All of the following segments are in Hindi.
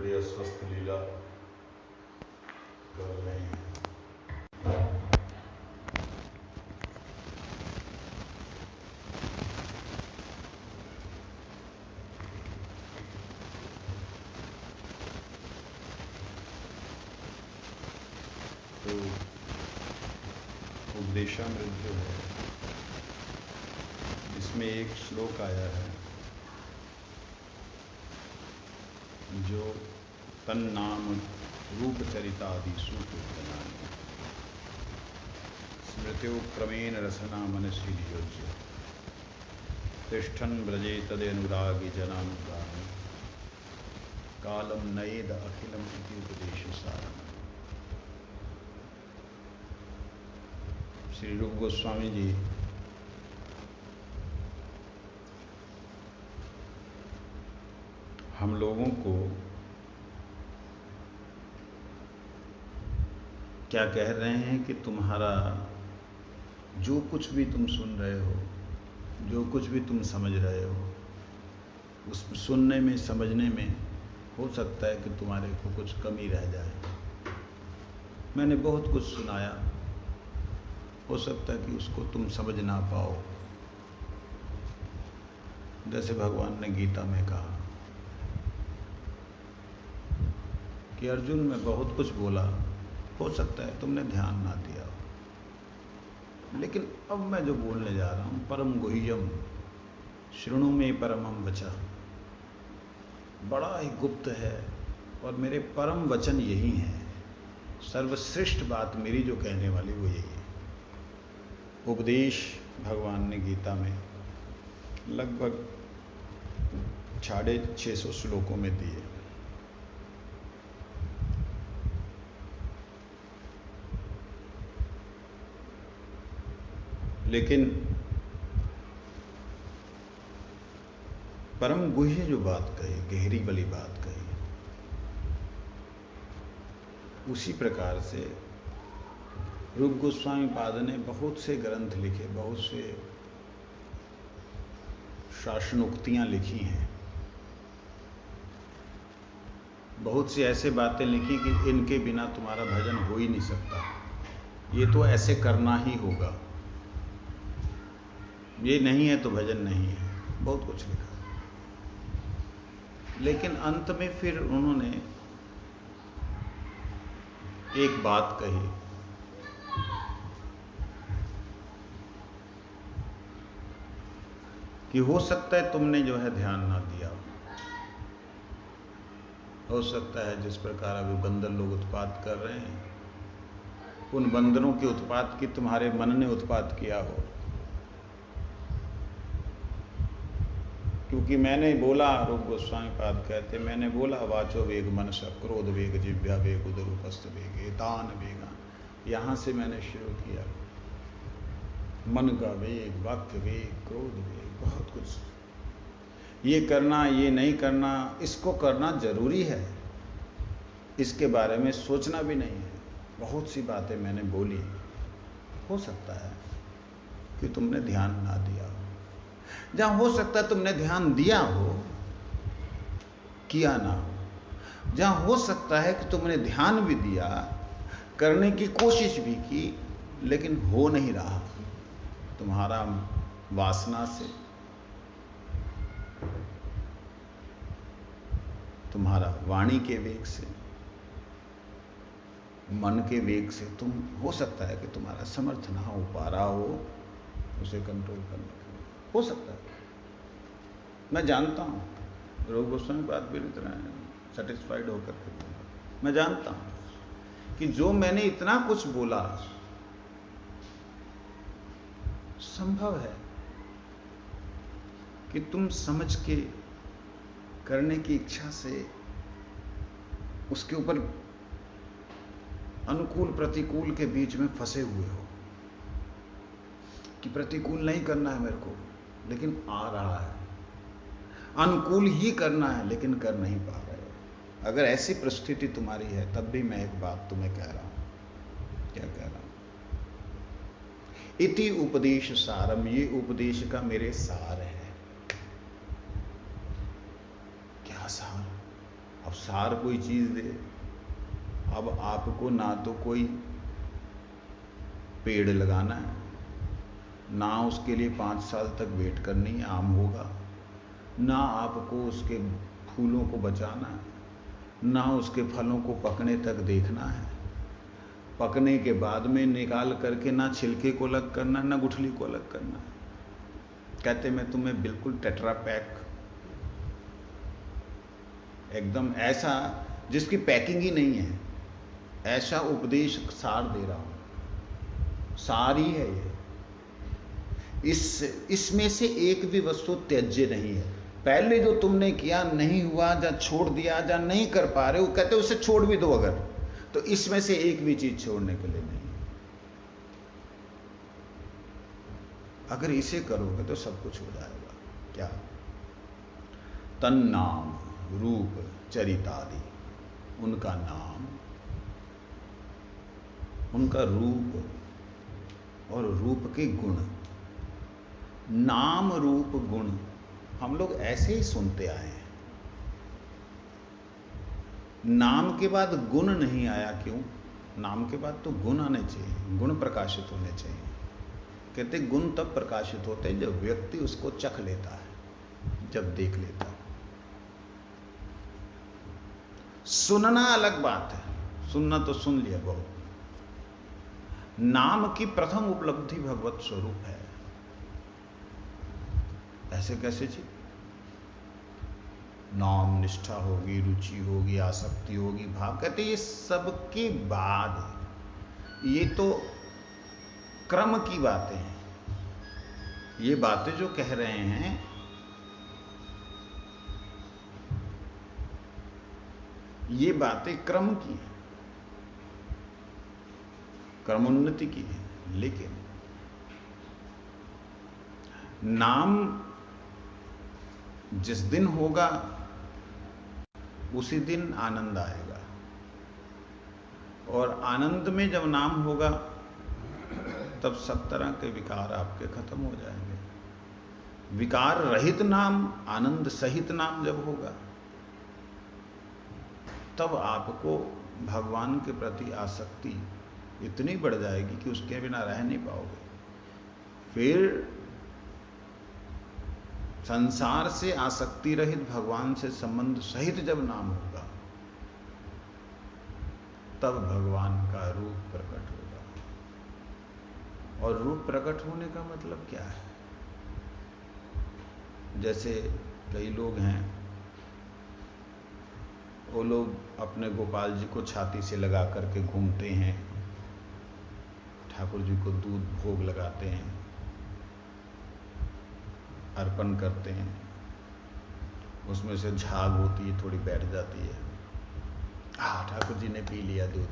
बड़ी अस्वस्थ लीला कर रहे हैं। तो उपदेशामृत जो है, इसमें एक श्लोक आया है जो तन्नाम रूप चरितादि सुकीर्तनानि स्मृत्यो क्रमेण रसना मनसि नियोज्य तिष्ठन् व्रजे तदेनुरागी जनानुगामी कालम नयेद अखिलम इति उपदेश सारम। श्री रूप गोस्वामी जी हम लोगों को क्या कह रहे हैं कि तुम्हारा जो कुछ भी तुम सुन रहे हो, जो कुछ भी तुम समझ रहे हो, उस सुनने में समझने में हो सकता है कि तुम्हारे को कुछ कमी रह जाए। मैंने बहुत कुछ सुनाया, हो सकता है कि उसको तुम समझ ना पाओ। जैसे भगवान ने गीता में कहा कि अर्जुन मैं बहुत कुछ बोला, हो सकता है तुमने ध्यान ना दिया हो, लेकिन अब मैं जो बोलने जा रहा हूं परम गुह्यम शृणु में परमम वचः, बड़ा ही गुप्त है और मेरे परम वचन यही हैं। सर्वश्रेष्ठ बात मेरी जो कहने वाली वो यही है। उपदेश भगवान ने गीता में लगभग 650 श्लोकों में दिए। लेकिन परम गुह्य जो बात कही, गहरी वाली बात कही, उसी प्रकार से रूप गोस्वामी पाद ने बहुत से ग्रंथ लिखे, बहुत से शासनोक्तियां लिखी हैं, बहुत सी ऐसे बातें लिखी कि इनके बिना तुम्हारा भजन हो ही नहीं सकता, ये तो ऐसे करना ही होगा, ये नहीं है तो भजन नहीं है, बहुत कुछ लिखा। लेकिन अंत में फिर उन्होंने एक बात कही कि हो सकता है तुमने जो है ध्यान ना दिया, हो सकता है जिस प्रकार अभी बंदर लोग उत्पात कर रहे हैं, उन बंदरों के उत्पात की तुम्हारे मन ने उत्पात किया हो। क्योंकि मैंने बोला, रूप गोस्वामी पाद कहते, मैंने बोला वाचो वेग मनस क्रोध वेग जिव्या वेग उदर उपस्थ वेग एतान वेगा, यहाँ से मैंने शुरू किया। मन का वेग, वाक्य वेग, क्रोध वेग, बहुत कुछ, ये करना, ये नहीं करना, इसको करना जरूरी है, इसके बारे में सोचना भी नहीं है, बहुत सी बातें मैंने बोली। हो सकता है कि तुमने ध्यान ना दिया हो। जहां हो सकता है तुमने ध्यान दिया हो, किया ना हो, जहां हो सकता है कि तुमने ध्यान भी दिया, करने की कोशिश भी की, लेकिन हो नहीं रहा, तुम्हारा वासना से, तुम्हारा वाणी के वेग से, मन के वेग से, तुम हो सकता है कि तुम्हारा समर्थ ना हो पा रहा हो उसे कंट्रोल करने के लिए, हो सकता है। मैं जानता हूं, रूप गोस्वामी बात भी इतना सेटिस्फाइड होकर के, मैं जानता हूं कि जो मैंने इतना कुछ बोला, संभव है कि तुम समझ के करने की इच्छा से उसके ऊपर अनुकूल प्रतिकूल के बीच में फंसे हुए हो कि प्रतिकूल नहीं करना है मेरे को, लेकिन आ रहा है, अनुकूल ही करना है लेकिन कर नहीं पा रहे हो। अगर ऐसी परिस्थिति तुम्हारी है, तब भी मैं एक बात तुम्हें कह रहा हूं। क्या कह रहा हूं? इति उपदेश सारम, ये उपदेश का मेरे सार है। क्या सार? अब सार कोई चीज दे। अब आपको ना तो कोई पेड़ लगाना है, ना उसके लिए 5 साल तक वेट करनी है आम होगा, ना आपको उसके फूलों को बचाना है, ना उसके फलों को पकने तक देखना है, पकने के बाद में निकाल करके ना छिलके को अलग करना, ना गुठली को अलग करना। कहते मैं तुम्हें बिल्कुल टेट्रा पैक, एकदम ऐसा जिसकी पैकिंग ही नहीं है, ऐसा उपदेश सार दे रहा हूं। सार ही है ये। इसमें से एक भी वस्तु त्याज्य नहीं है। पहले जो तुमने किया नहीं हुआ, या छोड़ दिया, या नहीं कर पा रहे हो, कहते उसे छोड़ भी दो अगर, तो इसमें से एक भी चीज छोड़ने के लिए नहीं। अगर इसे करोगे तो सब कुछ हो जाएगा। क्या? तन नाम रूप चरितादि, उनका नाम, उनका रूप और रूप के गुण। नाम रूप गुण हम लोग ऐसे ही सुनते आए हैं। नाम के बाद गुण नहीं आया, क्यों? नाम के बाद तो गुण आने चाहिए, गुण प्रकाशित होने चाहिए। कहते गुण तब प्रकाशित होते हैं जब व्यक्ति उसको चख लेता है, जब देख लेता है। सुनना अलग बात है, सुनना तो सुन लिया बहुत। नाम की प्रथम उपलब्धि भगवत स्वरूप है। ऐसे कैसे जी? नाम निष्ठा होगी, रुचि होगी, आसक्ति होगी, भाव, कहते ये सबके बाद, ये तो क्रम की बातें हैं। ये बातें जो कह रहे हैं, ये बातें क्रम की हैं, क्रमोन्नति की है। लेकिन नाम जिस दिन होगा उसी दिन आनंद आएगा, और आनंद में जब नाम होगा तब सब तरह के विकार आपके खत्म हो जाएंगे। विकार रहित नाम, आनंद सहित नाम जब होगा, तब आपको भगवान के प्रति आसक्ति इतनी बढ़ जाएगी कि उसके बिना रह नहीं पाओगे। फिर संसार से आसक्ति रहित भगवान से संबंध सहित जब नाम होगा, तब भगवान का रूप प्रकट होगा। और रूप प्रकट होने का मतलब क्या है? जैसे कई लोग हैं, वो लोग अपने गोपाल जी को छाती से लगा करके घूमते हैं, ठाकुर जी को दूध भोग लगाते हैं, अर्पण करते हैं, उसमें से झाग होती है, थोड़ी बैठ जाती है, ठाकुर जी ने पी लिया दूध।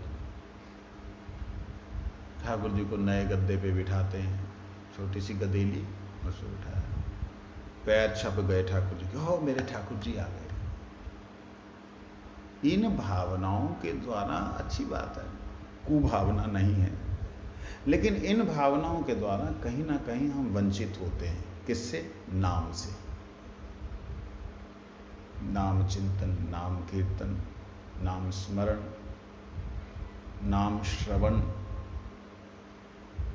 ठाकुर जी को नए गद्दे पे बिठाते हैं, छोटी सी गदेली, उसको बिठाया, पैर छप गए ठाकुर जी के, हो मेरे ठाकुर जी आ गए। इन भावनाओं के द्वारा, अच्छी बात है, कुभावना नहीं है, लेकिन इन भावनाओं के द्वारा कहीं ना कहीं हम वंचित होते हैं। किससे? नाम से। नाम चिंतन, नाम कीर्तन, नाम स्मरण, नाम श्रवण,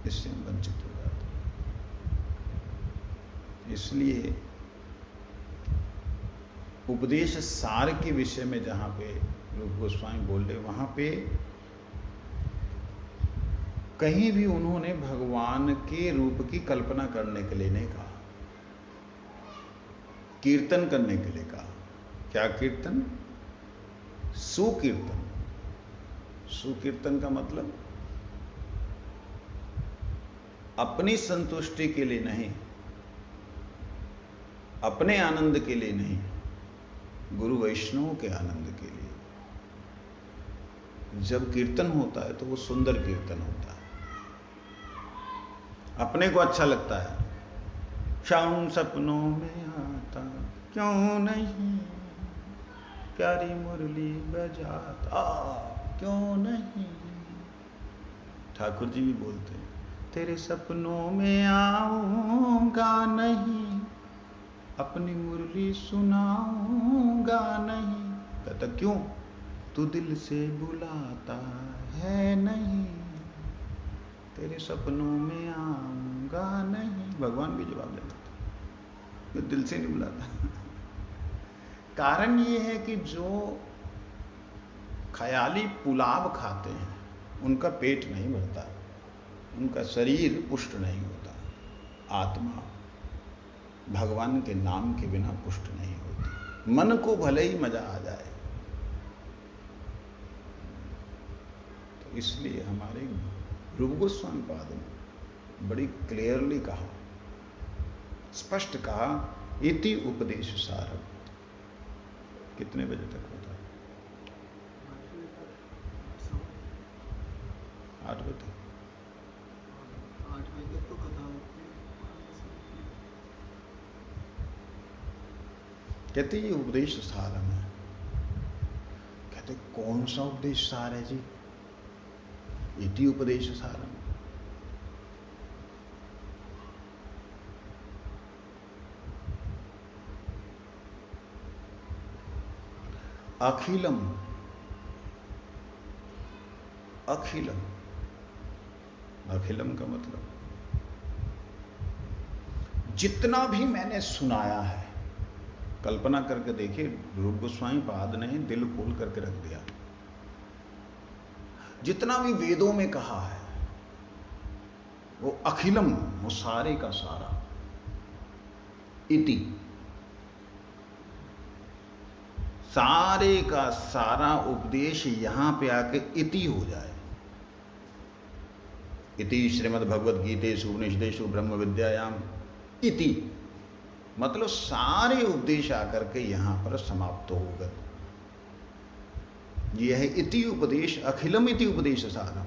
इससे हम वंचित हो जाते हैं। इसलिए उपदेश सार के विषय में जहां पे रूप गोस्वामी बोल रहे, वहां पे कहीं भी उन्होंने भगवान के रूप की कल्पना करने के लिए नहीं कहा, कीर्तन करने के लिए कहा। क्या कीर्तन? सुकीर्तन। सुकीर्तन का मतलब अपनी संतुष्टि के लिए नहीं, अपने आनंद के लिए नहीं, गुरु वैष्णव के आनंद के लिए। जब कीर्तन होता है तो वो सुंदर कीर्तन होता है, अपने को अच्छा लगता है। शाम सपनों में आता क्यों नहीं, प्यारी मुरली बजाता क्यों नहीं। ठाकुर जी भी बोलते हैं, तेरे सपनों में आऊंगा नहीं, अपनी मुरली सुनाऊंगा नहीं। कहता क्यों? तू दिल से बुलाता है नहीं, तेरे सपनों में आऊंगा नहीं। भगवान भी जवाब देता था, मैं दिल से नहीं बुलाता। कारण ये है कि जो ख्याली पुलाव खाते हैं उनका पेट नहीं भरता, उनका शरीर पुष्ट नहीं होता। आत्मा भगवान के नाम के बिना पुष्ट नहीं होती। मन को भले ही मजा आ जाए, तो इसलिए हमारे रूप गोस्वामी पाद ने बड़ी क्लियरली कहा, स्पष्ट कहा, इति उपदेश सारम। कितने बजे तक होता है? 8 बजे तक। 8 बजे तक तो कथा होती है। कहते ये उपदेश सारम है। कहते कौन सा उपदेश सार है जी? इति उपदेश सारम। अखिलम, अखिलम, अखिलम का मतलब जितना भी मैंने सुनाया है। कल्पना करके देखिए, रूप गोस्वामी पाद ने दिल खोल करके रख दिया। जितना भी वेदों में कहा है वो अखिलम, वो सारे का सारा। इति, सारे का सारा उपदेश यहां पे आके इति हो जाए। इति श्रीमद् भगवद गीतेषु उपनिषदेषु ब्रह्म विद्यायाम इति, मतलब सारे उपदेश आकर के यहां पर समाप्त हो गए। यह है इति उपदेश, अखिलम इति उपदेश सारम।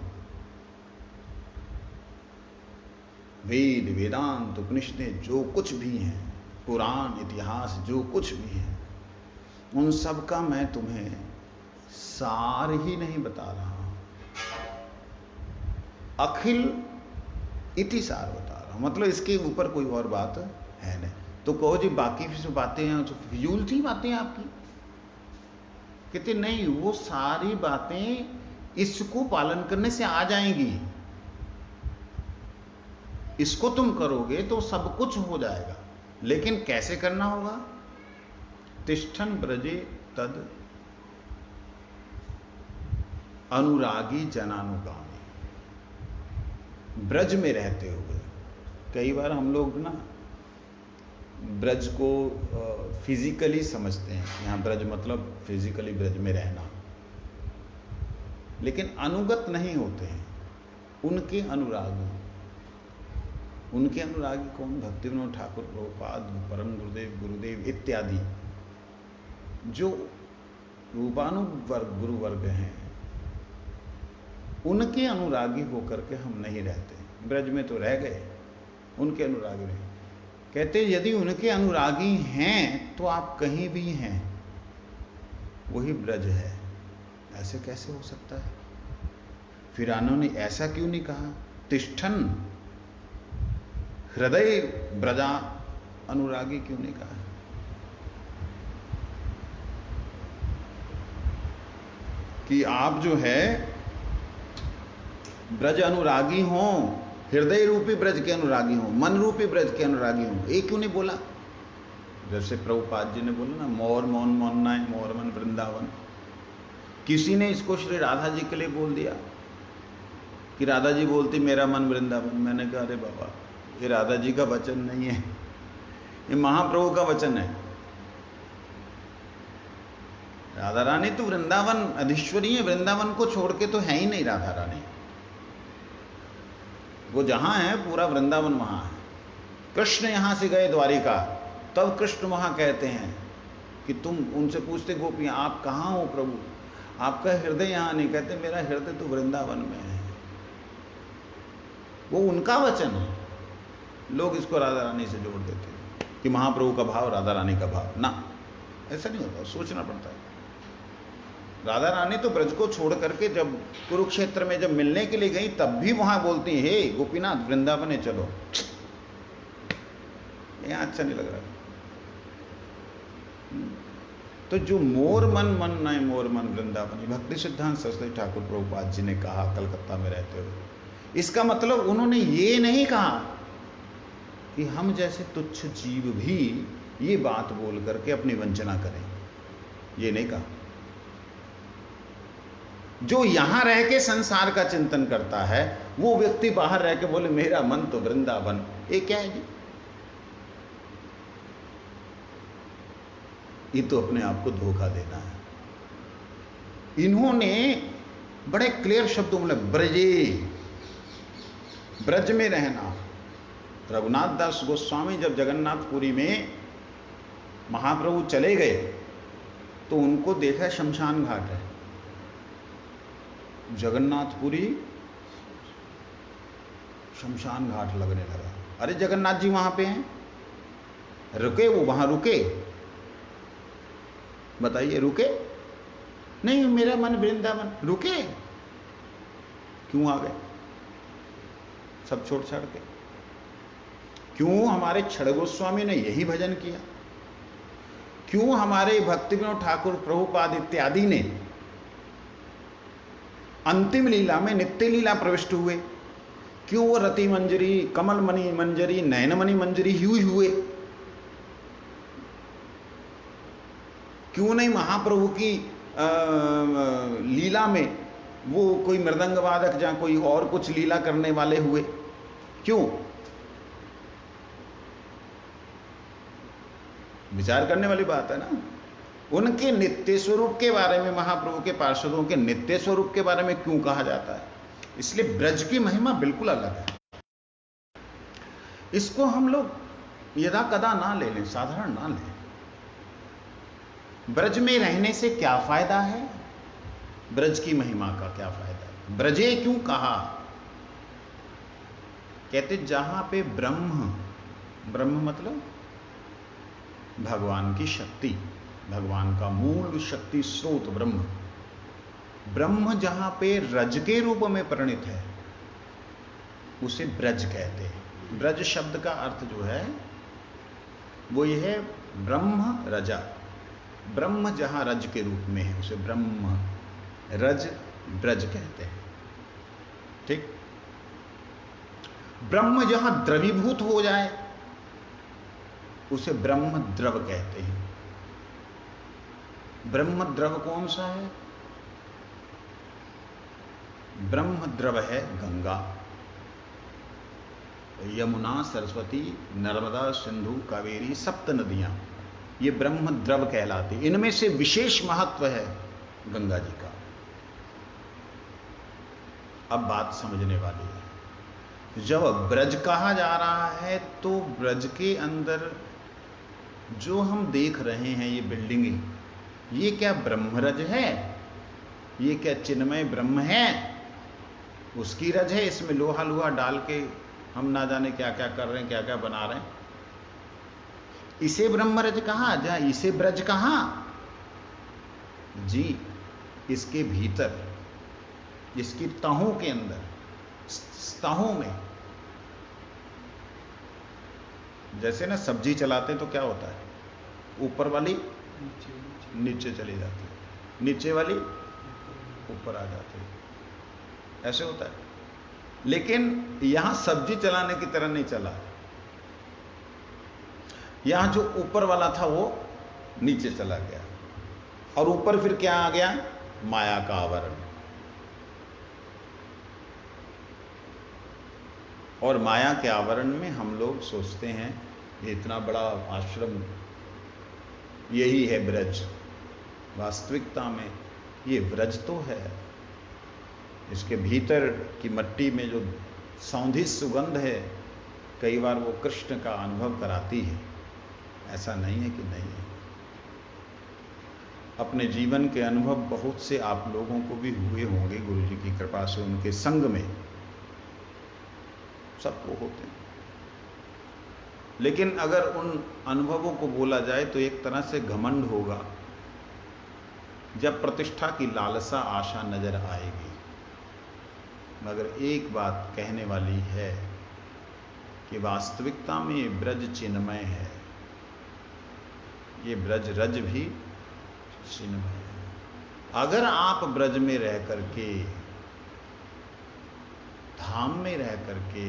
वेद, वेदांत, उपनिषदें जो कुछ भी हैं, पुराण, इतिहास जो कुछ भी है, उन सब का मैं तुम्हें सार ही नहीं बता रहा हूं, अखिल इति सार बता रहा हूं। मतलब इसके ऊपर कोई और बात है नहीं। तो कहो जी बाकी जो बातें हैं तो फिजूल थी बातें आपकी। कहते नहीं, वो सारी बातें इसको पालन करने से आ जाएंगी। इसको तुम करोगे तो सब कुछ हो जाएगा, लेकिन कैसे करना होगा? तिष्ठन ब्रजे तद अनुरागी जनानुगामी। ब्रज में रहते हुए, कई बार हम लोग ना ब्रज को फिजिकली समझते हैं। यहां ब्रज मतलब फिजिकली ब्रज में रहना, लेकिन अनुगत नहीं होते हैं। उनके अनुरागी, उनके अनुरागी कौन? भक्ति विनोद ठाकुर प्रभुपाद, परम गुरुदेव, गुरुदेव इत्यादि जो रूपानुवर्ग गुरु वर्ग हैं, उनके अनुरागी होकर के हम नहीं रहते। ब्रज में तो रह गए, उनके अनुरागी नहीं। कहते यदि उनके अनुरागी हैं तो आप कहीं भी हैं, वही ब्रज है। ऐसे कैसे हो सकता है? फिर उन्होंने ऐसा क्यों नहीं कहा? तिष्ठन हृदय ब्रजा अनुरागी क्यों नहीं कहा? कि आप जो है ब्रज अनुरागी हो, हृदय रूपी ब्रज के अनुरागी हो, मन रूपी ब्रज के अनुरागी हो। ये क्यों नहीं बोला? जैसे प्रभुपाद जी ने बोला ना, मोर मौन मौनना है, मोर मन वृंदावन। किसी ने इसको श्री राधा जी के लिए बोल दिया कि राधा जी बोलती मेरा मन वृंदावन। मैंने कहा अरे बाबा, ये राधा जी का वचन नहीं है, ये महाप्रभु का वचन है। राधा रानी तो वृंदावन अधीश्वरी है, वृंदावन को छोड़ के तो है ही नहीं राधा रानी। वो जहां है पूरा वृंदावन वहां है। कृष्ण यहां से गए द्वारिका, तब कृष्ण वहां कहते हैं कि तुम उनसे पूछते गोपियां आप कहां हो प्रभु, आपका हृदय यहां नहीं। कहते मेरा हृदय तो वृंदावन में है। वो उनका वचन है। लोग इसको राधा रानी से जोड़ देते हैं कि महाप्रभु का भाव राधा रानी का भाव। ना, ऐसा नहीं होता, सोचना पड़ता है। राधा रानी तो ब्रज को छोड़ करके जब कुरुक्षेत्र में जब मिलने के लिए गई, तब भी वहां बोलती है हे गोपीनाथ वृंदावन चलो। यहां अच्छा नहीं लग रहा। तो जो मोर मन मन नए मोर मन वृंदावनी, भक्ति सिद्धांत सरस्वती ठाकुर प्रभुपाद जी ने कहा कलकत्ता में रहते हुए, इसका मतलब उन्होंने ये नहीं कहा कि हम जैसे तुच्छ जीव भी ये बात बोल करके अपनी वंचना करें, ये नहीं कहा। जो यहां रह के संसार का चिंतन करता है वो व्यक्ति बाहर रह के बोले मेरा मन तो वृंदावन, ये क्या है जी? ये तो अपने आप को धोखा देना है। इन्होंने बड़े क्लियर शब्दों में ब्रजे, ब्रज में रहना। रघुनाथ दास गोस्वामी जब जगन्नाथपुरी में महाप्रभु चले गए तो उनको देखा शमशान घाट है, जगन्नाथपुरी शमशान घाट लगने लगा। अरे जगन्नाथ जी वहां पे हैं, रुके वो वहां रुके? बताइए रुके? नहीं, मेरा मन वृंदावन। रुके? क्यों आ गए सब छोड़ छाड़ के? क्यों हमारे क्षण गोस्वामी ने यही भजन किया? क्यों हमारे भक्ति विनोद ठाकुर प्रभुपाद इत्यादि ने अंतिम लीला में नित्य लीला प्रविष्ट हुए? क्यों वो रति मंजरी, कमल मणि मंजरी, नयनमणि मंजरी हुए? क्यों नहीं महाप्रभु की लीला में वो कोई मृदंग वादक या कोई और कुछ लीला करने वाले हुए? क्यों? विचार करने वाली बात है ना। उनके नित्य स्वरूप के बारे में, महाप्रभु के पार्षदों के नित्य स्वरूप के बारे में क्यों कहा जाता है? इसलिए ब्रज की महिमा बिल्कुल अलग है। इसको हम लोग यदा कदा ना ले लें, साधारण ना लें। ब्रज में रहने से क्या फायदा है? ब्रज की महिमा का क्या फायदा है? ब्रजे क्यों कहा? कहते जहां पे ब्रह्म, ब्रह्म मतलब भगवान की शक्ति, भगवान का मूल शक्ति स्रोत ब्रह्म, ब्रह्म जहां पे रज के रूप में परिणित है उसे ब्रज कहते हैं। ब्रज शब्द का अर्थ जो है वो ये है ब्रह्म रजा। ब्रह्म जहां रज के रूप में है उसे ब्रह्म रज ब्रज कहते हैं। ठीक? ब्रह्म जहां द्रवीभूत हो जाए उसे ब्रह्म द्रव कहते हैं। ब्रह्म द्रव कौन सा है? ब्रह्म द्रव है गंगा, यमुना, सरस्वती, नर्मदा, सिंधु, कावेरी, सप्त नदियां, ये ब्रह्म द्रव कहलाती। इनमें से विशेष महत्व है गंगा जी का। अब बात समझने वाली है। जब ब्रज कहा जा रहा है तो ब्रज के अंदर जो हम देख रहे हैं ये बिल्डिंगें, ये क्या ब्रह्मरज है? ये क्या चिन्मय ब्रह्म है? उसकी रज है? इसमें लोहा लोहा डाल के हम ना जाने क्या क्या कर रहे हैं, क्या क्या बना रहे हैं। इसे ब्रह्मरज कहा जा, इसे ब्रज कहा जी। इसके भीतर, इसकी तहों के अंदर, तहों में, जैसे ना सब्जी चलाते तो क्या होता है, ऊपर वाली नीचे चली जाती है, नीचे वाली ऊपर आ जाती है, ऐसे होता है। लेकिन यहां सब्जी चलाने की तरह नहीं चला। यहां जो ऊपर वाला था वो नीचे चला गया, और ऊपर फिर क्या आ गया? माया का आवरण। और माया के आवरण में हम लोग सोचते हैं ये इतना बड़ा आश्रम, यही है ब्रज। वास्तविकता में ये ब्रज तो है, इसके भीतर की मट्टी में जो सौंधी सुगंध है कई बार वो कृष्ण का अनुभव कराती है। ऐसा नहीं है कि नहीं है। अपने जीवन के अनुभव बहुत से आप लोगों को भी हुए होंगे, गुरु जी की कृपा से, उनके संग में सबको होते हैं। लेकिन अगर उन अनुभवों को बोला जाए तो एक तरह से घमंड होगा जब प्रतिष्ठा की लालसा आशा नजर आएगी। मगर एक बात कहने वाली है कि वास्तविकता में ये ब्रज चिन्मय है, ये ब्रज रज भी चिन्मय। अगर आप ब्रज में रह करके, धाम में रह करके,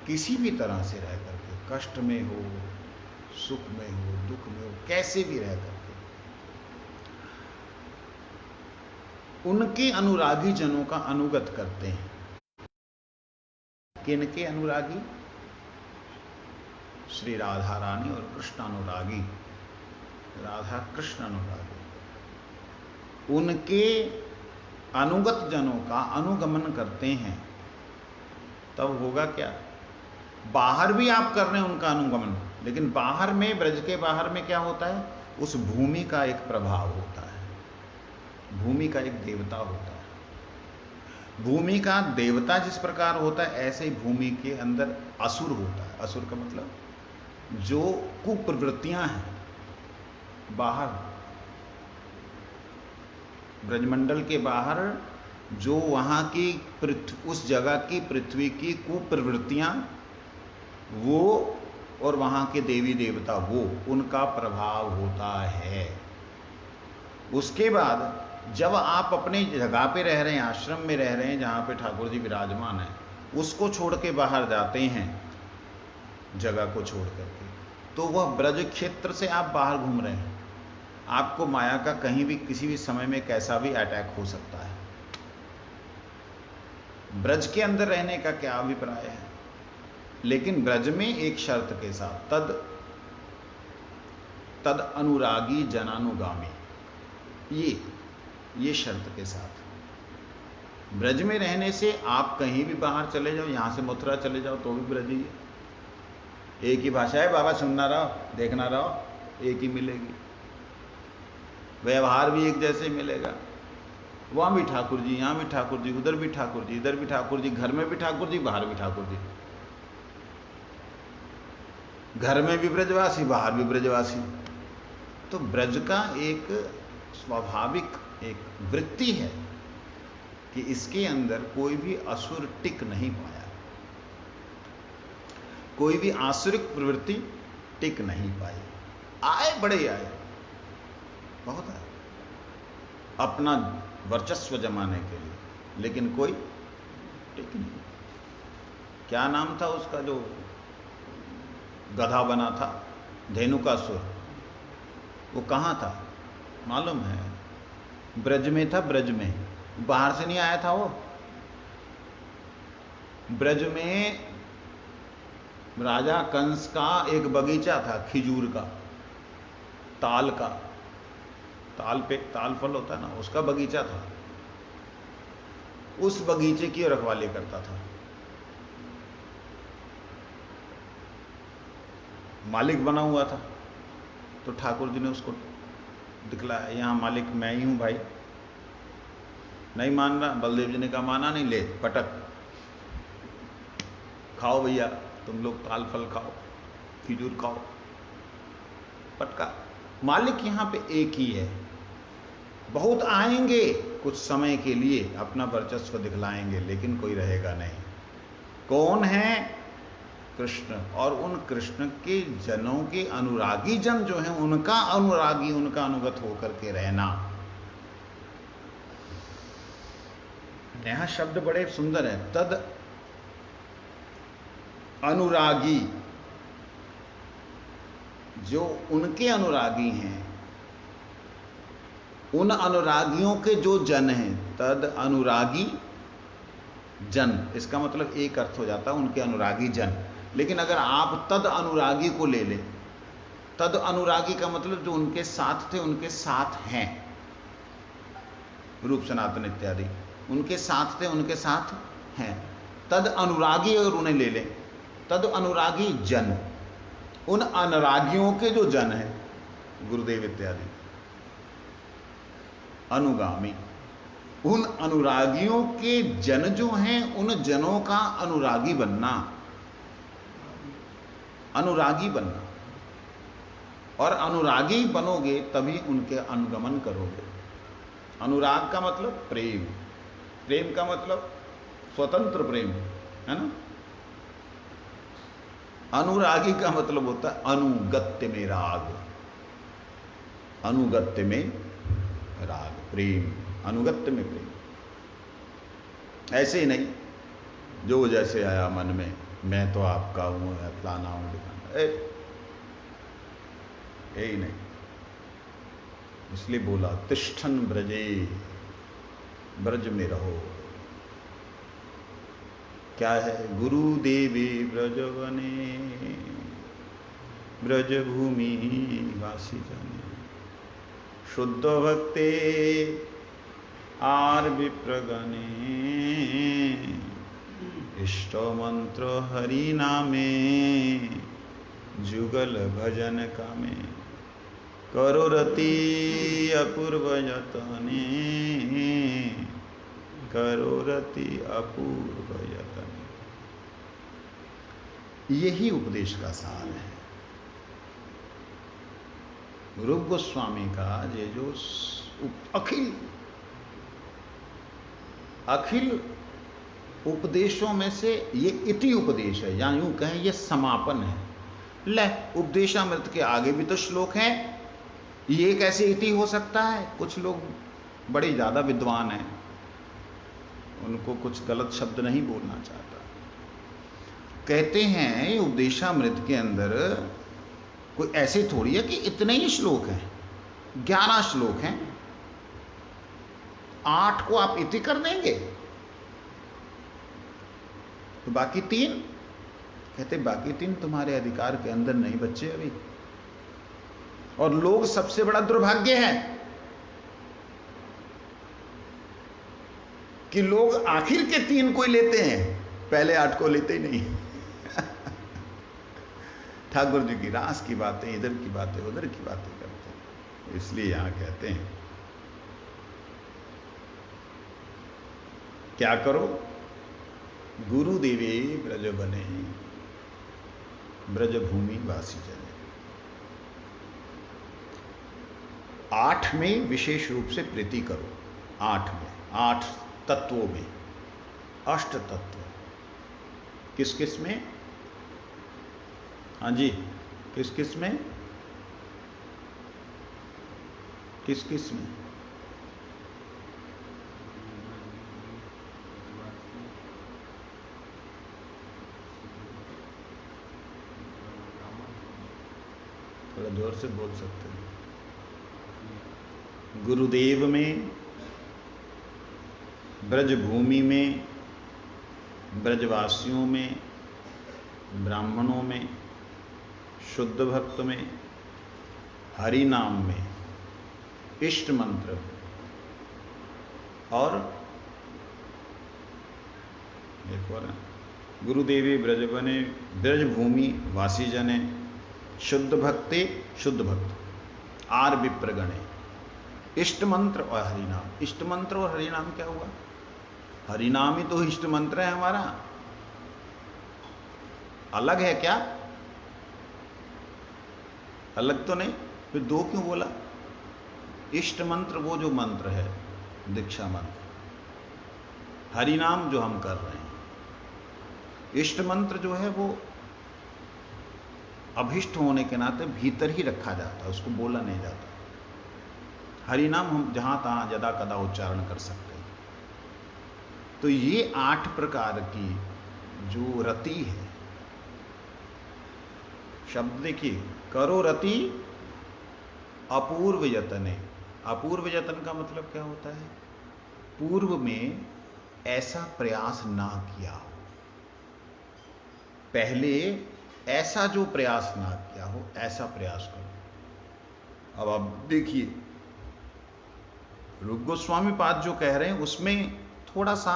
किसी भी तरह से रह करके, कष्ट में हो, सुख में हो, दुख में हो, कैसे भी रह करके उनके अनुरागी जनों का अनुगत करते हैं। किनके अनुरागी? श्री राधा रानी और कृष्ण अनुरागी, राधा कृष्ण अनुरागी, उनके अनुगत जनों का अनुगमन करते हैं। तब होगा क्या? बाहर भी आप कर रहे हैं उनका अनुगमन, लेकिन बाहर में, ब्रज के बाहर में क्या होता है? उस भूमि का एक प्रभाव होता है, भूमि का एक देवता होता है। भूमि का देवता जिस प्रकार होता है, ऐसे ही भूमि के अंदर असुर होता है। असुर का मतलब जो कुप्रवृत्तियां हैं बाहर, ब्रजमंडल के बाहर जो वहां की उस जगह की पृथ्वी की कुप्रवृत्तियां, वो और वहां के देवी देवता, वो उनका प्रभाव होता है। उसके बाद जब आप अपनी जगह पे रह रहे हैं, आश्रम में रह रहे हैं, जहां पे ठाकुर जी विराजमान है, उसको छोड़ के बाहर जाते हैं, जगह को छोड़ करके, तो वह ब्रज क्षेत्र से आप बाहर घूम रहे हैं। आपको माया का कहीं भी किसी भी समय में कैसा भी अटैक हो सकता है। ब्रज के अंदर रहने का क्या अभिप्राय है? लेकिन ब्रज में एक शर्त के साथ, तद अनुरागी जनानुगामी, ये शर्त के साथ। ब्रज में रहने से आप कहीं भी बाहर चले जाओ, यहां से मथुरा चले जाओ तो भी ब्रज ही है। एक ही भाषा है, बाबा सुनना रहो, देखना रहो, एक ही मिलेगी, व्यवहार भी एक जैसे मिलेगा। वहां भी ठाकुर जी, यहां भी ठाकुर जी, उधर भी ठाकुर जी, इधर भी ठाकुर जी, घर में भी ठाकुर जी, बाहर भी ठाकुर जी, घर में भी ब्रजवासी, बाहर भी ब्रजवासी। तो ब्रज का एक स्वाभाविक एक वृत्ति है कि इसके अंदर कोई भी असुर टिक नहीं पाया, कोई भी आसुरिक प्रवृत्ति टिक नहीं पाई। आए, बड़े आए, बहुत आए अपना वर्चस्व जमाने के लिए, लेकिन कोई टिक नहीं। क्या नाम था उसका जो गधा बना था, धेनुकासुर? वो कहां था मालूम है? ब्रज में था, ब्रज में, बाहर से नहीं आया था वो। ब्रज में राजा कंस का एक बगीचा था, खिजूर का, ताल का, ताल पे ताल फल होता है ना, उसका बगीचा था। उस बगीचे की रखवाली करता था, मालिक बना हुआ था। तो ठाकुर जी ने उसको दिखलाया, यहां मालिक मैं ही हूं भाई। नहीं मान रहा, बलदेव जी ने कहा माना नहीं, ले पटक, खाओ भैया, तुम लोग ताल फल खाओ, खिजूर खाओ, पटका। मालिक यहां पे एक ही है, बहुत आएंगे कुछ समय के लिए, अपना वर्चस्व दिखलाएंगे, लेकिन कोई रहेगा नहीं। कौन है? कृष्ण। और उन कृष्ण के जनों के अनुरागी जन जो हैं, उनका अनुरागी, उनका अनुगत होकर के रहना। यहां शब्द बड़े सुंदर है, तद अनुरागी, जो उनके अनुरागी हैं, उन अनुरागियों के जो जन हैं, तद अनुरागी जन, इसका मतलब एक अर्थ हो जाता है उनके अनुरागी जन। लेकिन अगर आप तद अनुरागी को ले लें, तद अनुरागी का मतलब जो उनके साथ थे, उनके साथ हैं, रूप सनातन इत्यादि, उनके साथ थे, उनके साथ हैं। तद अनुरागी अगर उन्हें ले लें, तद अनुरागी जन, उन अनुरागियों के जो जन हैं, गुरुदेव इत्यादि, अनुगामी, उन अनुरागियों के जन जो हैं, उन जनों का अनुरागी बनना, अनुरागी बनना। और अनुरागी बनोगे तभी उनके अनुगमन करोगे। अनुराग का मतलब प्रेम, प्रेम का मतलब स्वतंत्र प्रेम है ना। अनुरागी का मतलब होता है अनुगत्य में राग, अनुगत्य में राग, प्रेम, अनुगत्य में प्रेम। ऐसे ही नहीं जो जैसे आया मन में, मैं तो आपका हूं, फलाना हूं ढिकाना, यही नहीं। इसलिए बोला तिष्ठन ब्रजे, ब्रज में रहो। क्या है? गुरुदेवी ब्रजवने, ब्रज भूमि वासी जने, शुद्ध भक्ते आर विप्रगणे, इष्ट मंत्र हरि नामे, जुगल भजन कामे, करो रति अपूर्व यतने, करो रति अपूर्व यतने। यही उपदेश का सार है। रूप गोस्वामी का ये जो अखिल उपदेशों में से ये इति उपदेश है, या यूं कहें ये समापन है। ले, उपदेशामृत के आगे भी तो श्लोक हैं, ये कैसे इति हो सकता है? कुछ लोग बड़े ज्यादा विद्वान हैं, उनको कुछ गलत शब्द नहीं बोलना चाहता। कहते हैं उपदेशामृत के अंदर कोई ऐसे थोड़ी है कि इतने ही श्लोक हैं, 11 श्लोक हैं, 8 को आप इति कर देंगे तो बाकी 3? कहते बाकी 3 तुम्हारे अधिकार के अंदर नहीं बच्चे अभी। और लोग, सबसे बड़ा दुर्भाग्य है कि लोग आखिर के 3 को ही लेते हैं, पहले 8 को लेते ही नहीं। ठाकुर जी की रास की बातें, इधर की बातें, उधर की बातें करते हैं। इसलिए यहां कहते हैं क्या करो? गुरुदेवे ब्रज बने, ब्रज भूमि वासी जने। 8 में विशेष रूप से प्रीति करो। 8 में, 8 तत्वों में, अष्ट तत्व। किस किस में? हाँ जी, किस किस में? किस किस में? थोड़ा जोर से बोल सकते हैं। गुरुदेव में, ब्रज भूमि में, ब्रजवासियों में, ब्राह्मणों में, शुद्ध भक्त में, हरि नाम में, इष्ट मंत्र और एक और गुरुदेवी ब्रजबने, ब्रज भूमि वासी जने, शुद्ध भक्ते, शुद्ध भक्त, आर विप्रगणे, इष्ट मंत्र और हरिनाम। इष्ट मंत्र और हरिनाम क्या हुआ? हरिनाम ही तो इष्ट मंत्र है हमारा, अलग है क्या? अलग तो नहीं, फिर 2 क्यों बोला? इष्ट मंत्र वो जो मंत्र है, दीक्षा मंत्र, हरिनाम जो हम कर रहे हैं। इष्ट मंत्र जो है वो अभिष्ट होने के नाते भीतर ही रखा जाता है, उसको बोला नहीं जाता। हरिनाम हम जहां तहां यदा कदा उच्चारण कर सकते हैं। तो ये 8 प्रकार की जो रति है, शब्द देखिए, करो रति अपूर्व यतने। अपूर्व यतन का मतलब क्या होता है? पूर्व में ऐसा प्रयास ना किया हो, पहले ऐसा जो प्रयास ना किया हो, ऐसा प्रयास करो। अब आप देखिए, रूप गोस्वामी पाद जो कह रहे हैं उसमें थोड़ा सा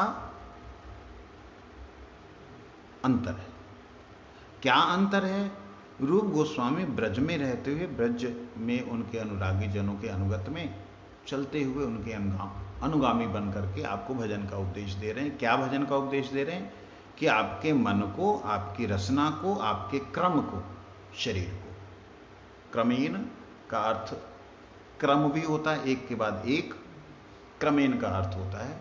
अंतर है। क्या अंतर है? रूप गोस्वामी ब्रज में रहते हुए, ब्रज में उनके अनुरागी जनों के अनुगत में चलते हुए उनके अनुगामी बन करके आपको भजन का उपदेश दे रहे हैं। क्या भजन का उपदेश दे रहे हैं? कि आपके मन को, आपकी रचना को, आपके क्रम को, शरीर को, क्रमेण का अर्थ क्रम भी होता है, एक के बाद एक, क्रमेण का अर्थ होता है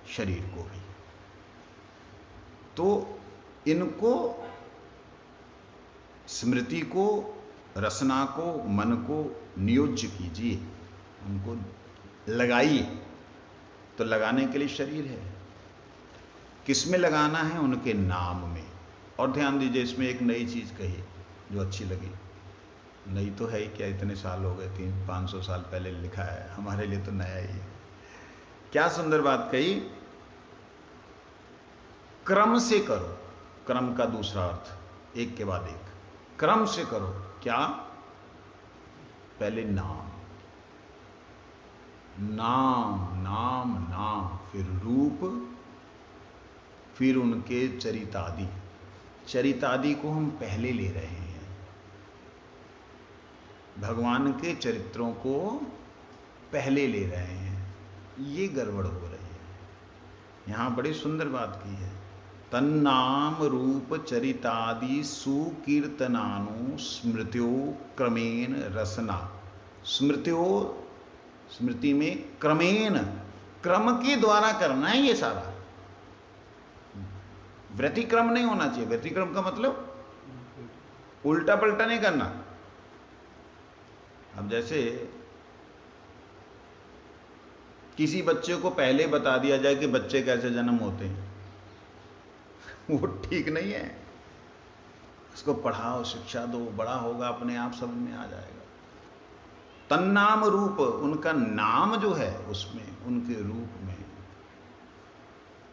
शरीर को भी। तो इनको स्मृति को, रसना को, मन को नियोज्य कीजिए, उनको लगाइए। तो लगाने के लिए शरीर है। किस में लगाना है? उनके नाम में। और ध्यान दीजिए, इसमें एक नई चीज कही जो अच्छी लगी। नई तो है ही क्या, इतने साल हो गए, 300-500 साल पहले लिखा है, हमारे लिए तो नया ही है। क्या सुंदर बात कही, क्रम से करो। क्रम का दूसरा अर्थ, एक के बाद एक, क्रम से करो। क्या? पहले नाम, नाम नाम नाम, फिर रूप, फिर उनके चरितादि। चरितादि को हम पहले ले रहे हैं, भगवान के चरित्रों को पहले ले रहे हैं। ये गड़बड़ हो रही है। यहां बड़ी सुंदर बात की है, तन्नाम रूप चरितादि सुकीर्तनानु स्मृत्यो क्रमेण रसना। स्मृत्यो, स्मृति में क्रमेण, क्रम के द्वारा करना है ये सारा। व्यतिक्रम नहीं होना चाहिए। व्यतिक्रम का मतलब उल्टा पलटा नहीं करना। अब जैसे किसी बच्चे को पहले बता दिया जाए कि बच्चे कैसे जन्म होते हैं, वो ठीक नहीं है। उसको पढ़ाओ, शिक्षा दो, बड़ा होगा अपने आप समझ में आ जाएगा। तन्नाम रूप, उनका नाम जो है उसमें, उनके रूप में,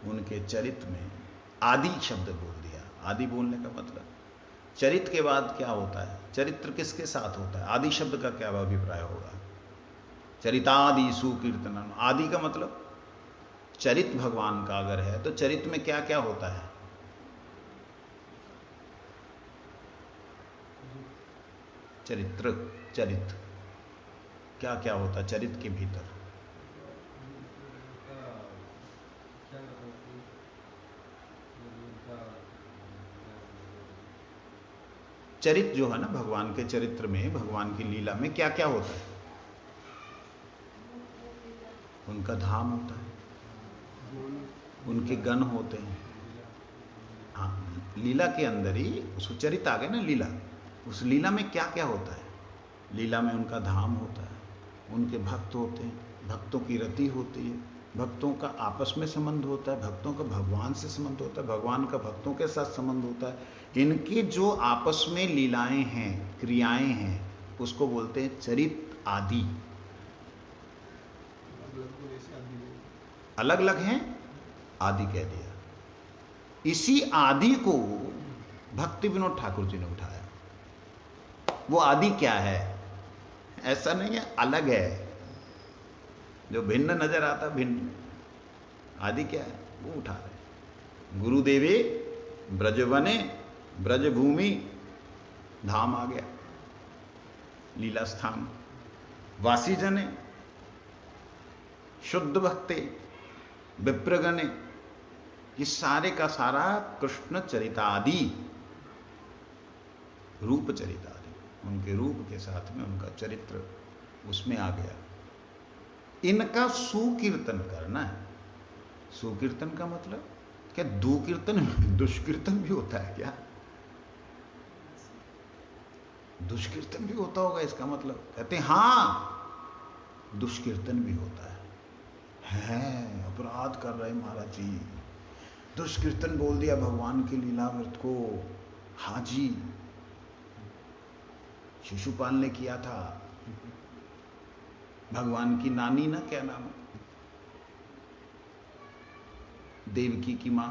उनके चरित्र में। आदि शब्द बोल दिया। आदि बोलने का मतलब, चरित्र के बाद क्या होता है? चरित्र किसके साथ होता है? आदि शब्द का क्या अभिप्राय होगा? चरितादि सुकीर्तन। आदि का मतलब चरित्र भगवान का अगर है तो चरित्र में क्या क्या होता है? चरित्र, चरित्र क्या क्या होता है चरित्र के भीतर? चरित्र जो है ना, भगवान के चरित्र में, भगवान की लीला में क्या क्या होता है? उनका धाम होता है, उनके गण होते हैं। हाँ, लीला के अंदर ही उसको चरित्र आ गए ना, लीला। उस लीला में क्या क्या होता है? लीला में उनका धाम होता है, उनके भक्त होते हैं, भक्तों की रति होती है, भक्तों का आपस में संबंध होता है, भक्तों का भगवान से संबंध होता है, भगवान का भक्तों के साथ संबंध होता है। इनकी जो आपस में लीलाएं हैं, क्रियाएं हैं, उसको बोलते हैं चरित आदि। अलग अलग हैं, आदि कह दिया। इसी आदि को भक्ति विनोद ठाकुर जी ने उठाया। वो आदि क्या है? ऐसा नहीं है अलग है, जो भिन्न नजर आता, भिन्न। आदि क्या है वो उठा रहे। गुरुदेवे ब्रजवने, ब्रजभूमि, धाम आ गया, लीला स्थान। वासी जने, शुद्ध भक्ते, विप्रगणे, ये सारे का सारा कृष्ण चरितादि, रूप चरितादि, उनके रूप के साथ में उनका चरित्र उसमें आ गया। इनका सुकीर्तन करना है। सुकीर्तन का मतलब क्या? दुकीर्तन, दुष्कीर्तन भी होता है क्या? दुष्कीर्तन भी होता होगा इसका मतलब। कहते हैं हां, दुष्कीर्तन भी होता है। अपराध कर रहे महाराज जी, दुष्कीर्तन बोल दिया भगवान की लीलामृत को। हाँ जी, शिशुपाल ने किया था। भगवान की नानी ना, क्या नाम है, देवकी की मां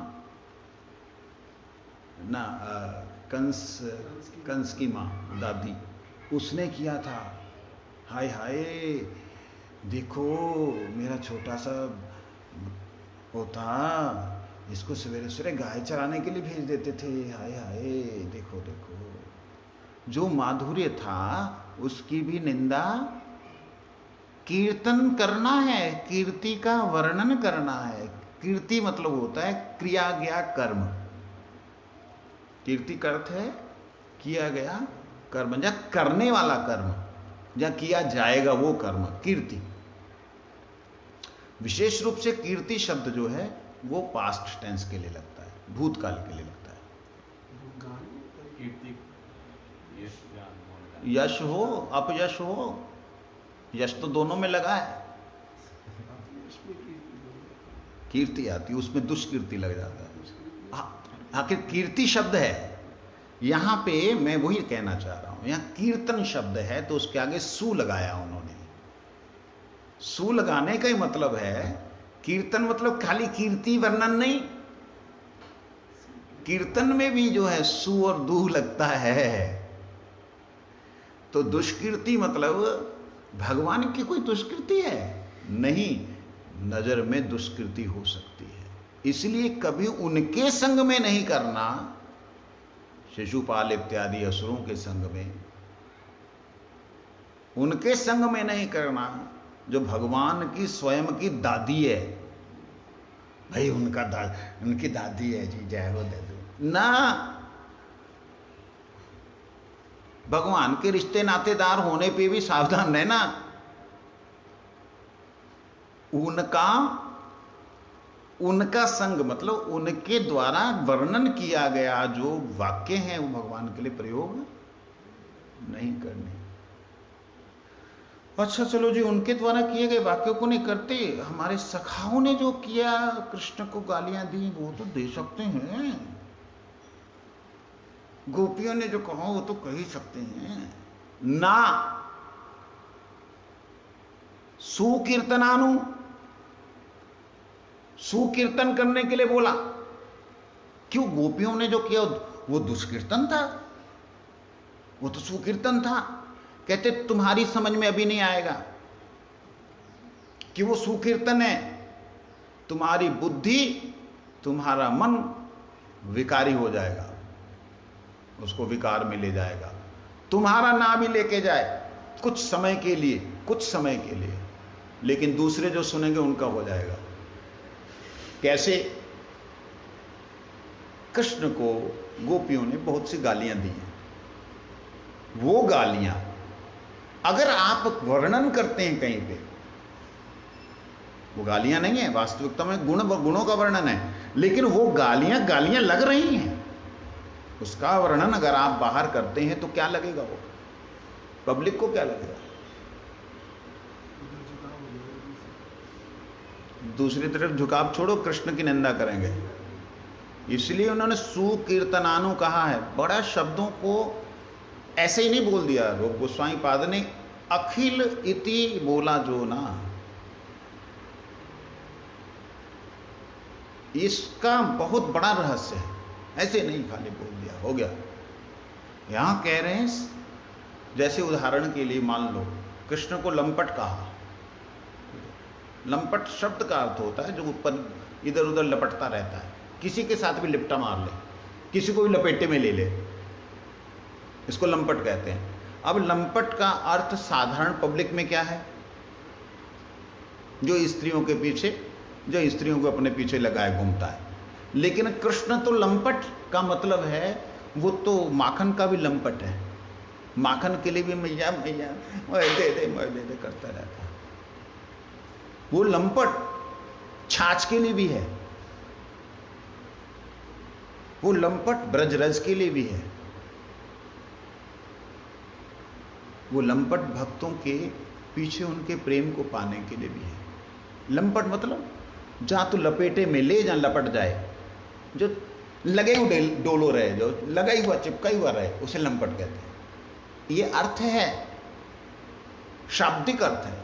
ना, कंस की मां, दादी, उसने किया था। हाय हाय, देखो मेरा छोटा सा होता, इसको सवेरे सवेरे गाय चराने के लिए भेज देते थे। हाय हाय, देखो देखो, जो माधुर्य था उसकी भी निंदा। कीर्तन करना है, कीर्ति का वर्णन करना है। कीर्ति मतलब होता है क्रिया गया कर्म। कीर्ति का अर्थ है किया गया कर्म, या करने वाला कर्म, या किया जाएगा वो कर्म, कीर्ति। विशेष रूप से कीर्ति शब्द जो है वो पास्ट टेंस के लिए लगता है, भूतकाल के लिए लगता है। यश हो अपयश हो, यश तो दोनों में लगा है। इसमें कीर्ति बोलो। कीर्ति आती, उसमें दुष्कीर्ति लग जाता है। आखिर कीर्ति शब्द है, यहां पे मैं वही कहना चाह रहा हूं, यहां कीर्तन शब्द है तो उसके आगे सु लगाया उन्होंने। सु लगाने का ही मतलब है, कीर्तन मतलब खाली कीर्ति वर्णन नहीं, कीर्तन में भी जो है सु और दू लगता है। तो दुष्कीर्ति मतलब भगवान की कोई दुष्कृति है नहीं, नजर में दुष्कृति हो सकती है, इसलिए कभी उनके संग में नहीं करना, शिशुपाल इत्यादि असुरों के संग में, उनके संग में नहीं करना जो भगवान की स्वयं की दादी है। भाई उनकी दादी है जी, जय हो दे दो ना। भगवान के रिश्ते नातेदार होने पे भी सावधान रहना। उनका संग मतलब उनके द्वारा वर्णन किया गया जो वाक्य हैं वो भगवान के लिए प्रयोग नहीं करने। अच्छा चलो जी, उनके द्वारा किए गए वाक्यों को नहीं करते, हमारे सखाओं ने जो किया, कृष्ण को गालियां दी, वो तो दे सकते हैं। गोपियों ने जो कहा वो तो कह ही सकते हैं ना। सुकीर्तनानु, सुकीर्तन करने के लिए बोला। क्यों? गोपियों ने जो किया वो दुष्कीर्तन था, वो तो सुकीर्तन था। कहते तुम्हारी समझ में अभी नहीं आएगा कि वो सुकीर्तन है, तुम्हारी बुद्धि, तुम्हारा मन विकारी हो जाएगा, उसको विकार में ले जाएगा, तुम्हारा नाम भी लेके जाए कुछ समय के लिए, कुछ समय के लिए, लेकिन दूसरे जो सुनेंगे उनका हो जाएगा। कैसे? कृष्ण को गोपियों ने बहुत सी गालियां दी हैं। वो गालियां अगर आप वर्णन करते हैं कहीं पे, वो गालियां नहीं है, वास्तविकता में गुणों का वर्णन है, लेकिन वो गालियां लग रही हैं। उसका वर्णन अगर आप बाहर करते हैं तो क्या लगेगा? वो पब्लिक को क्या लगेगा? दूसरी तरफ झुकाव छोड़ो, कृष्ण की निंदा करेंगे। इसलिए उन्होंने सुकीर्तनानु कहा है। बड़ा शब्दों को ऐसे ही नहीं बोल दिया। रूप गोस्वामी पाद ने अखिल इति बोला जो ना, इसका बहुत बड़ा रहस्य है। ऐसे नहीं खाली बोल दिया हो गया। यहां कह रहे हैं, जैसे उदाहरण के लिए मान लो कृष्ण को लंपट कहा। लंपट शब्द का अर्थ होता है जो ऊपर इधर उधर लपटता रहता है, किसी के साथ भी लिपटा मार ले, किसी को भी लपेटे में ले ले, इसको लंपट कहते हैं। अब लंपट का अर्थ साधारण पब्लिक में क्या है? जो स्त्रियों के पीछे, जो स्त्रियों को अपने पीछे लगाए घूमता है। लेकिन कृष्ण तो लंपट का मतलब है, वो तो माखन का भी लंपट है। माखन के लिए भी मैया मैया दे दे करता रहता है। वो लंपट छाछ के लिए भी है, वो लंपट ब्रजरज के लिए भी है, वो लंपट भक्तों के पीछे उनके प्रेम को पाने के लिए भी है। लंपट मतलब जहां तो लपेटे में ले, जहां लपट जाए, जो लगे हुए डोलो रहे, जो लगा ही हुआ चिपका ही हुआ रहे, उसे लंपट कहते हैं। ये अर्थ है, शाब्दिक अर्थ है।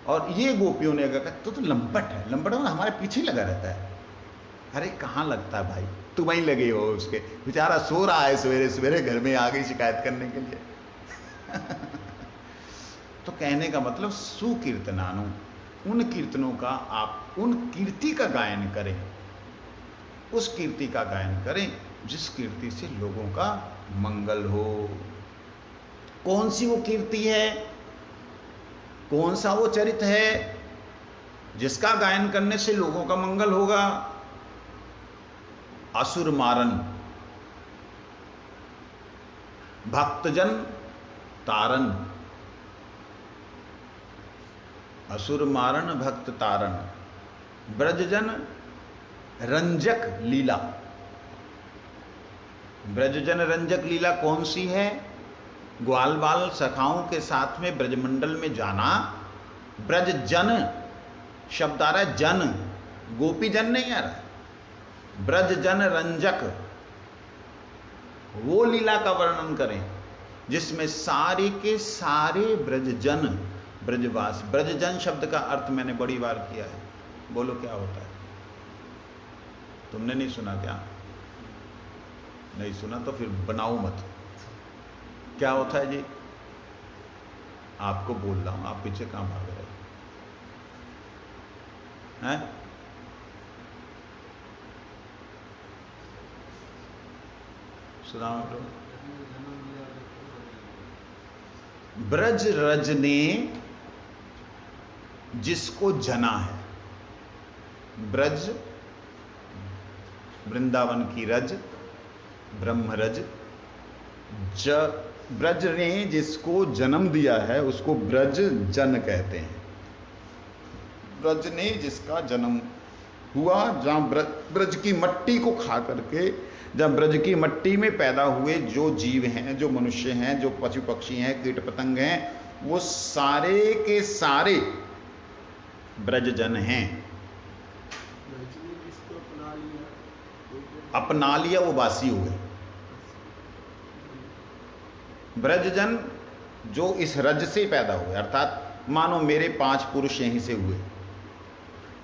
और ये गोपियों ने कहा तो लंपट है। लंपट मतलब हमारे पीछे लगा रहता है। अरे कहां लगता है भाई, तुम वहीं लगे हो, उसके बेचारा सो रहा है, सवेरे सवेरे घर में आ गई शिकायत करने के लिए। तो कहने का मतलब सुकीर्तनानु, उन कीर्तनों का आप उन कीर्ति का गायन करें, उस कीर्ति का गायन करें जिस कीर्ति से लोगों का मंगल हो। कौन सी वो कीर्ति है, कौन सा वो चरित्र है जिसका गायन करने से लोगों का मंगल होगा? असुर मारन, भक्तजन तारन। असुर मारन भक्त तारन, ब्रजजन रंजक लीला। ब्रजजन रंजक लीला कौन सी है? ग्वाल बाल सखाओं के साथ में ब्रजमंडल में जाना। ब्रज जन शब्द आ रहा है, जन, गोपी जन नहीं आ रहा है। ब्रज जन रंजक, वो लीला का वर्णन करें जिसमें सारे के सारे ब्रजजन, ब्रजवास। ब्रजजन शब्द का अर्थ मैंने बड़ी बार किया है, बोलो क्या होता है? तुमने नहीं सुना क्या? नहीं सुना तो फिर बनाओ मत। क्या होता है जी? आपको बोल रहा हूं, आप पीछे कहां भाग रहे हैं? सुनाओ तो। ब्रज रज ने जिसको जना है, ब्रज वृंदावन की रज, ब्रह्मरज, ब्रज ने जिसको जन्म दिया है उसको ब्रज जन कहते हैं। ब्रज ने जिसका जन्म हुआ, जहां ब्रज की मट्टी को खा करके, जहां ब्रज की मट्टी में पैदा हुए जो जीव हैं, जो मनुष्य हैं, जो पशु पक्षी हैं, कीट पतंग हैं, वो सारे के सारे ब्रजजन हैं। अपना लिया वो वासी हो गए। ब्रजजन जो इस रज से पैदा हुए, अर्थात मानो मेरे 5 पुरुष यहीं से हुए,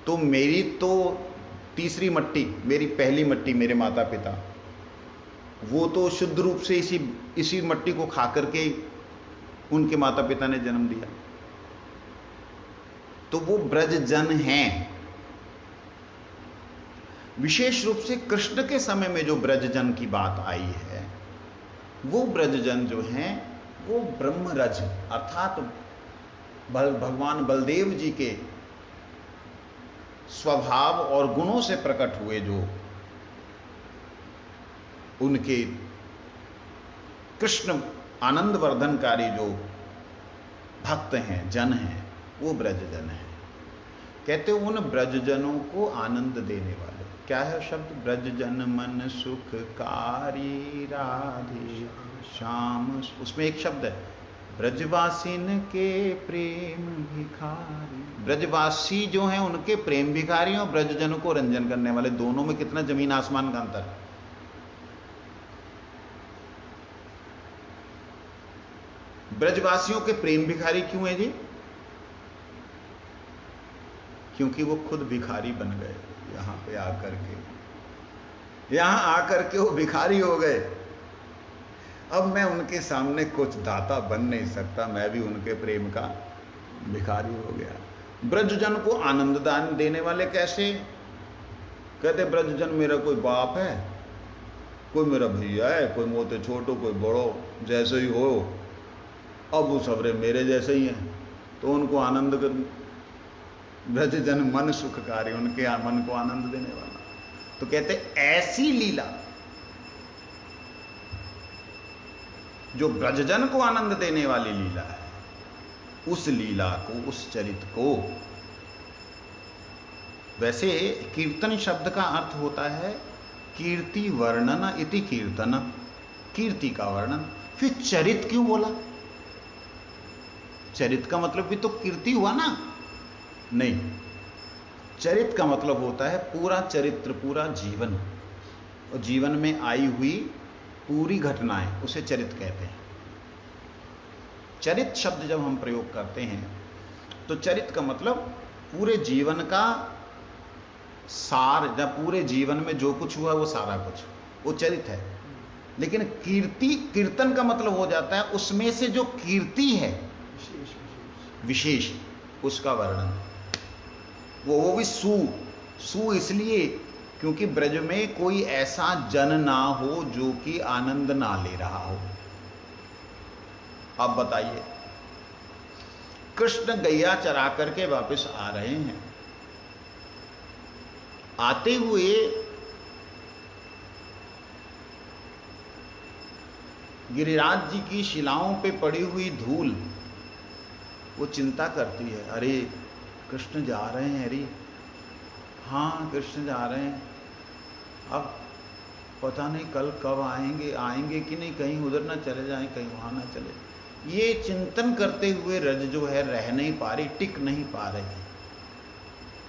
तो मेरी तो तीसरी मट्टी, मेरी पहली मट्टी, मेरे माता पिता, वो तो शुद्ध रूप से इसी मट्टी को खा करके उनके माता पिता ने जन्म दिया, तो वो ब्रजजन हैं। विशेष रूप से कृष्ण के समय में जो ब्रजजन की बात आई है, वो ब्रजजन जो हैं वो ब्रह्मरज, अर्थात भगवान बलदेव जी के स्वभाव और गुणों से प्रकट हुए, जो उनके कृष्ण आनंद वर्धनकारी जो भक्त हैं, जन हैं, वो ब्रजजन हैं। कहते उन ब्रजजनों को आनंद देने वाले। क्या है शब्द? ब्रजजन मन सुखकारी राधे श्याम। उसमें एक शब्द है ब्रजवासीन के प्रेम भिखारी। ब्रजवासी जो हैं उनके प्रेम भिखारी और ब्रजजन को रंजन करने वाले, दोनों में कितना जमीन आसमान का अंतर है। ब्रजवासियों के प्रेम भिखारी क्यों है जी? क्योंकि वो खुद भिखारी बन गए। यहां पे आकर के वो भिखारी हो गए। अब मैं उनके सामने कुछ दाता बन नहीं सकता, मैं भी उनके प्रेम का भिखारी हो गया। ब्रजजन को आनंद दान देने वाले कैसे? कहते ब्रजजन मेरा कोई बाप है, कोई मेरा भैया है, कोई मोटे छोटो, कोई बड़ो, जैसे ही हो, अब वो सबरे मेरे जैसे ही हैं, तो उनको आनंद कर। ब्रजजन मन सुखकारी, उनके मन को आनंद देने वाला। तो कहते ऐसी लीला जो ब्रजजन को आनंद देने वाली लीला है, उस लीला को, उस चरित्र को। वैसे कीर्तन शब्द का अर्थ होता है कीर्ति वर्णन इति कीर्तन, कीर्ति का वर्णन। फिर चरित क्यों बोला? चरित का मतलब भी तो कीर्ति हुआ ना? नहीं, चरित का मतलब होता है पूरा चरित्र, पूरा जीवन, और जीवन में आई हुई पूरी घटनाएं, उसे चरित कहते हैं। चरित शब्द जब हम प्रयोग करते हैं तो चरित का मतलब पूरे जीवन का सार, जब पूरे जीवन में जो कुछ हुआ वो सारा कुछ, वो चरित है। लेकिन कीर्ति, कीर्तन का मतलब हो जाता है उसमें से जो कीर्ति है विशेष, उसका वर्णन। वो भी सु इसलिए क्योंकि ब्रज में कोई ऐसा जन ना हो जो कि आनंद ना ले रहा हो। अब बताइए, कृष्ण गैया चरा करके वापस आ रहे हैं, आते हुए गिरिराज जी की शिलाओं पे पड़ी हुई धूल, वो चिंता करती है, अरे कृष्ण जा रहे हैं, अरे हाँ कृष्ण जा रहे हैं, अब पता नहीं कल कब आएंगे कि नहीं, कहीं उधर ना चले जाएं, कहीं वहां ना चले। ये चिंतन करते हुए रज जो है रह नहीं पा रही, टिक नहीं पा रही।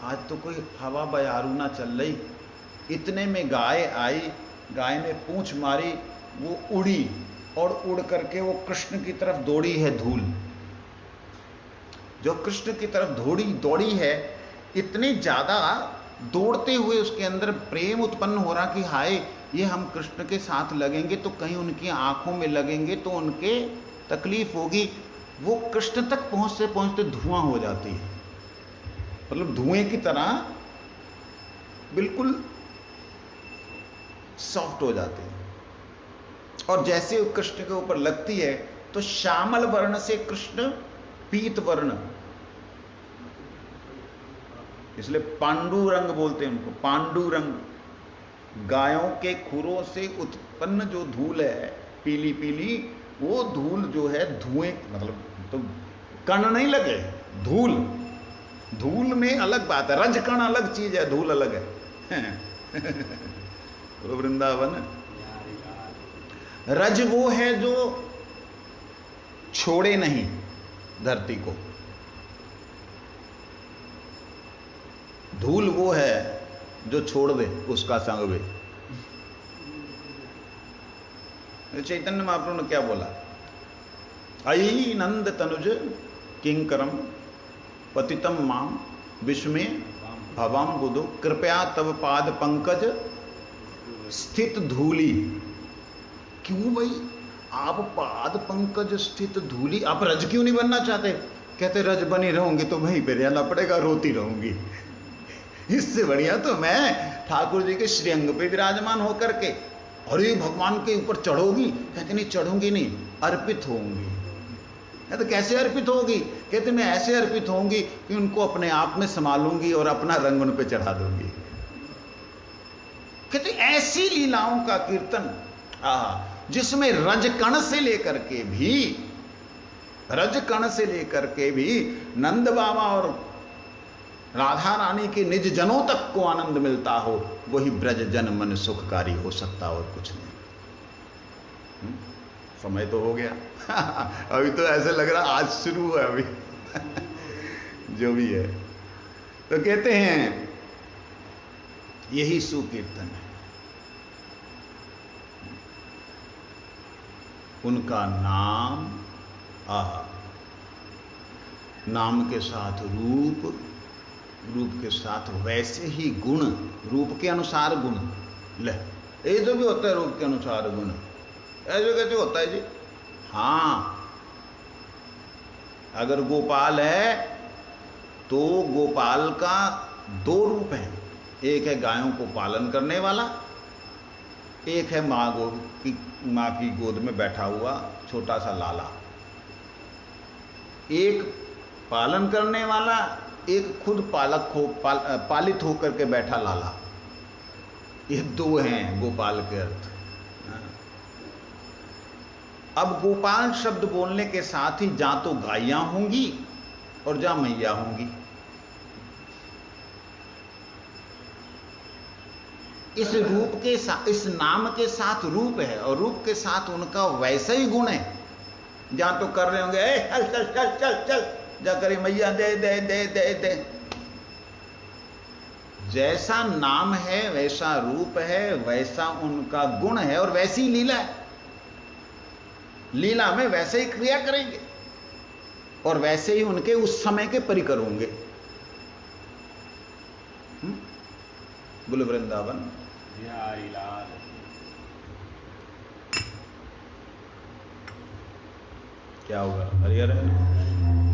आज तो कोई हवा बयारू ना चल रही, इतने में गाय आई, गाय ने पूंछ मारी, वो उड़ी और उड़ करके वो कृष्ण की तरफ दौड़ी है धूल। जो कृष्ण की तरफ दौड़ी है, इतने ज्यादा दौड़ते हुए उसके अंदर प्रेम उत्पन्न हो रहा कि हाय, ये हम कृष्ण के साथ लगेंगे तो कहीं उनकी आंखों में लगेंगे तो उनके तकलीफ होगी। वो कृष्ण तक पहुंचते पहुंचते धुआं हो जाती है, मतलब धुएं की तरह बिल्कुल सॉफ्ट हो जाती है। और जैसे वो कृष्ण के ऊपर लगती है तो श्यामल वर्ण से कृष्ण पीत वर्ण, इसलिए पांडु रंग बोलते हैं उनको, पांडु रंग। गायों के खुरों से उत्पन्न जो धूल है पीली पीली, वो धूल जो है धुएं, मतलब तो कण नहीं लगे, धूल। धूल में अलग बात है, रज कण अलग चीज है, धूल अलग है। वृंदावन रज वो है जो छोड़े नहीं धरती को, धूल वो है जो छोड़ दे उसका संग वे। चैतन्य महाप्रभु ने क्या बोला? अयि नंद तनुज किंकरम पतितम माम विस्मे भवम बुधो कृपया तव पाद पंकज स्थित धूली। क्यों भाई आप पाद पंकज स्थित धूली, आप रज क्यों नहीं बनना चाहते? कहते रज बनी रहूंगी तो वहीं पे रहना पड़ेगा, रोती रहूंगी। इससे बढ़िया तो मैं ठाकुर जी के श्रीअंग पे विराजमान होकर के, अरे भगवान के ऊपर चढ़ोगी? कहते नहीं चढ़ूंगी नहीं, अर्पित होंगी। कहते कैसे अर्पित होगी? कहते मैं ऐसे अर्पित होंगी कि उनको अपने आप में संभालूंगी और अपना रंग उन पे चढ़ा दूंगी। कहते ऐसी लीलाओं का कीर्तन जिसमें रजकण से लेकर के भी नंद बाबा और राधा रानी के निज जनों तक को आनंद मिलता हो, वही ब्रज जन मन सुखकारी हो सकता और कुछ नहीं। समय तो हो गया। अभी तो ऐसे लग रहा आज शुरू हुआ अभी। जो भी है, तो कहते हैं यही सुकीर्तन है। उनका नाम, नाम के साथ रूप, रूप के साथ वैसे ही गुण, रूप के अनुसार गुण। ले ये जो भी होता है रूप के अनुसार गुण, ऐसे कैसे होता है जी? हाँ, अगर गोपाल है तो गोपाल का दो रूप है, एक है गायों को पालन करने वाला, एक है माँ की गोद में बैठा हुआ छोटा सा लाला। एक पालन करने वाला, एक खुद पालित होकर के बैठा लाला। ये दो हैं गोपाल के अर्थ। अब गोपाल शब्द बोलने के साथ ही जहां तो गायें होंगी और जहां मैया होंगी। इस रूप के साथ, इस नाम के साथ रूप है और रूप के साथ उनका वैसा ही गुण है। जहां तो कर रहे होंगे चल चल चल चल चल, जा करे मैया दे दे दे दे दे। जैसा नाम है वैसा रूप है, वैसा उनका गुण है और वैसी लीला है। लीला में वैसे ही क्रिया करेंगे और वैसे ही उनके उस समय के परिकर होंगे। बोलो वृंदावन। क्या होगा? हरिहर है।